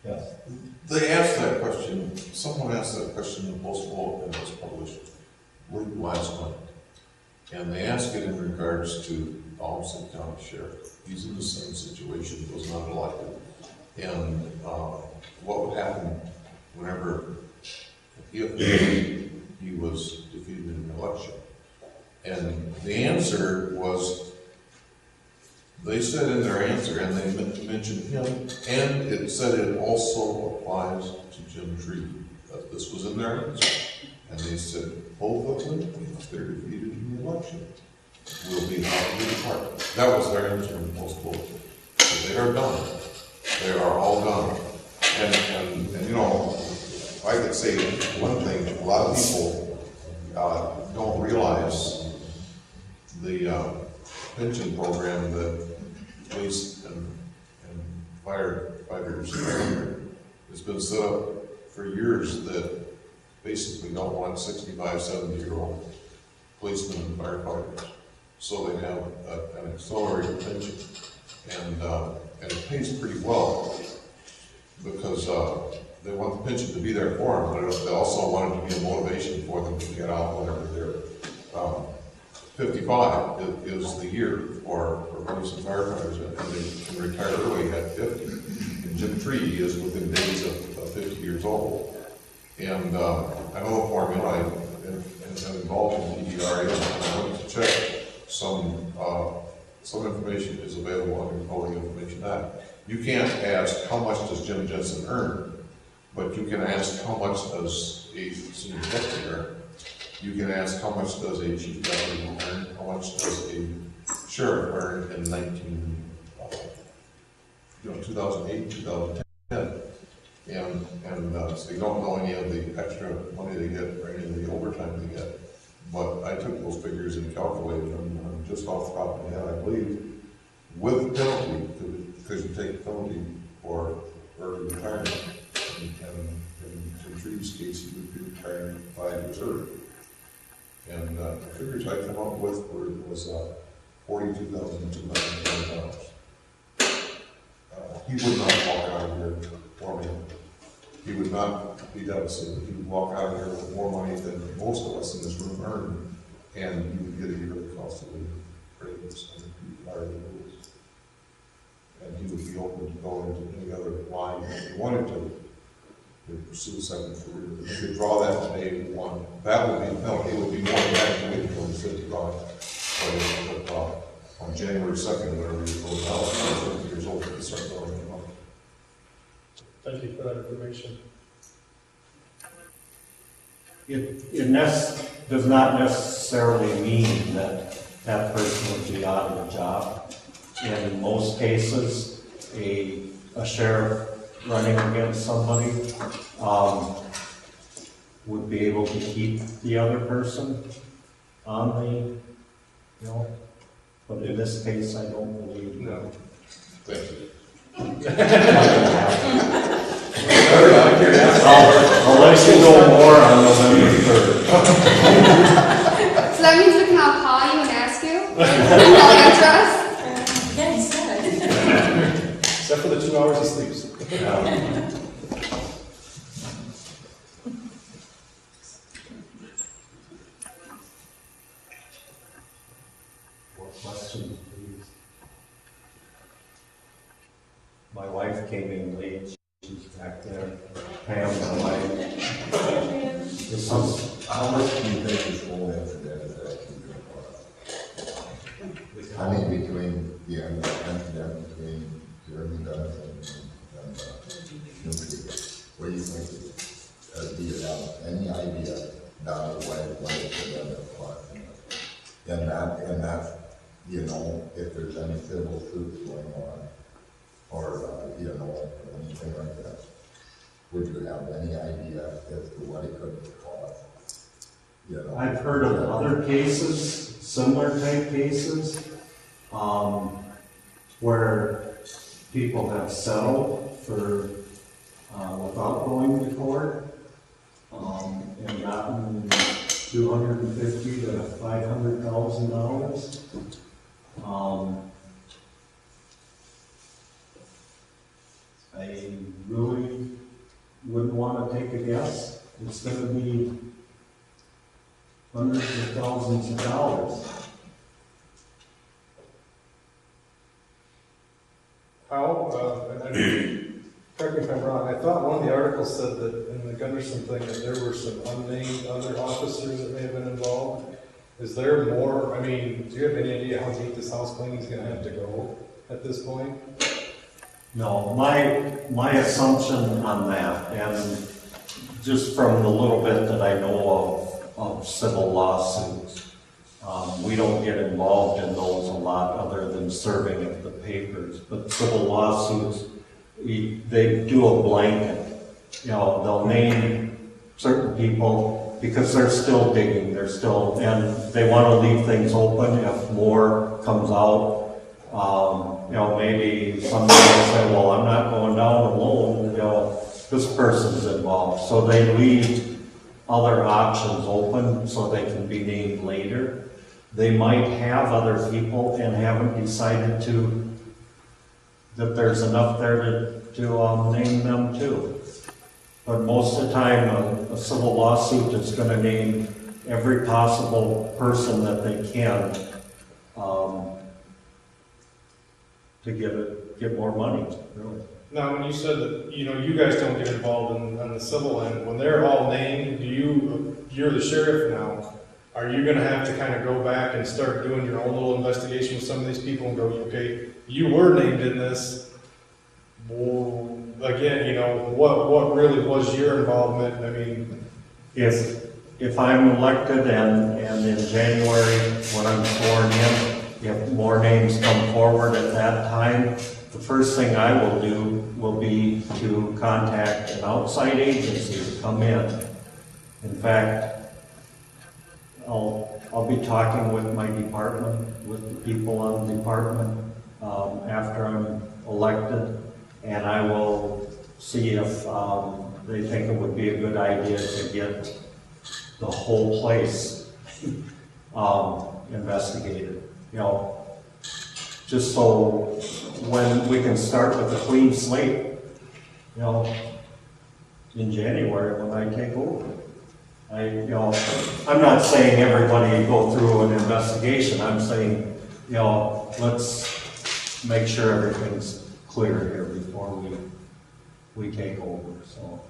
Yes. They asked that question, someone asked that question in the Post Bulletin that was published last month. And they asked it in regards to Olmsted County Sheriff. He's in the same situation, he was not elected. And what would happen whenever, if he was defeated in an election? And the answer was, they said in their answer, and they mentioned him, and it said it also applies to Jim Jensen. This was in their answer. And they said, both of them, if they're defeated in the election, will be out of the department. That was their answer in the Post Bulletin. So they are done. They are all done. And you know, I could say one thing, a lot of people don't realize the pension program that police and firefighters has been set up for years that basically don't want 65, 70-year-old policemen and firefighters. So they have an accelerated pension, and it pays pretty well because they want the pension to be there for them, but they also want it to be a motivation for them to get out whenever they're 55 is the year for police and firefighters, and they can retire early at 50. And Jim Tree is within days of 50 years old. And I know the formula, and involved in DDRA, I wanted to check some information is available on your Public Information Act. You can't ask how much does Jim Jensen earn, but you can ask how much does a senior deputy earn. You can ask how much does a chief deputy earn, how much does a sheriff earn in 2008, 2010. And so you don't know any of the extra money they get or any of the overtime they get. But I took those figures and calculated them just off the top of my head, I believe, with penalty, because you take penalty for early retirement. And in Tree's case, he would be retiring 5 years early. And the figures I came up with was $42,220. He would not walk out of here for me. He would not be devastated. He would walk out of here with more money than most of us in this room earn, and he would get a yearly cost of living raise and higher than rules. And he would be open to go into any other line if he wanted to pursue a second career. If you draw that on day one, that would be the penalty. It would be more than that to wait until he's 55. But on January 2nd, whenever you go out, 50 years old, you start going in. Thank you for that information. It does not necessarily mean that that person would be out of a job. In most cases, a sheriff running against somebody would be able to keep the other person on the, but in this case, I don't believe. No. Thank you. I'll let you know more on November 3rd. So that means we can all call you and ask you? You'll answer us? Yeah, he said. Except for the 2 hours he sleeps. More questions, please? My wife came in late. She's back there. Pam, my wife. This is, how much do you think this whole incident is actually going to cost? I mean, between the incident between Jeremy Johnson and what do you think it'd be about? Any idea down what it could end up costing us? And that's, if there's any civil suits going on, or, anything like that. Would you have any idea as to what it could cost? I've heard of other cases, similar type cases, where people have settled for, without going to court, and gotten $250,000 to $500,000. I really wouldn't want to take a guess. It's going to be hundreds of thousands of dollars. How, and correct me if I'm wrong, I thought one of the articles said that in the Gunderson thing that there were some unnamed other officers that may have been involved. Is there more, I mean, do you have any idea how deep this house cleaning is gonna have to go at this point? No, my assumption on that, and just from the little bit that I know of civil lawsuits, we don't get involved in those a lot other than serving at the papers. But civil lawsuits, they do a blanket. You know, they'll name certain people because they're still digging, and they want to leave things open if more comes out. You know, maybe somebody will say, well, I'm not going down alone, you know, this person's involved. So they leave other options open so they can be named later. They might have other people and haven't decided that there's enough there to name them too. But most of the time, a civil lawsuit is going to name every possible person that they can to get more money, really. Now, when you said that, you know, you guys don't get involved on the civil end, when they're all named, you're the sheriff now, are you gonna have to kind of go back and start doing your own little investigation with some of these people and go, okay, you were named in this, well, again, you know, what really was your involvement? I mean, If I'm elected and in January, when I'm sworn in, if more names come forward at that time, the first thing I will do will be to contact an outside agency to come in. In fact, I'll be talking with my department, with the people on the department, after I'm elected, and I will see if they think it would be a good idea to get the whole place investigated. You know, just so when we can start with a clean slate, you know, in January when I take over. I'm not saying everybody go through an investigation. I'm saying, you know, let's make sure everything's clear here before we take over. So.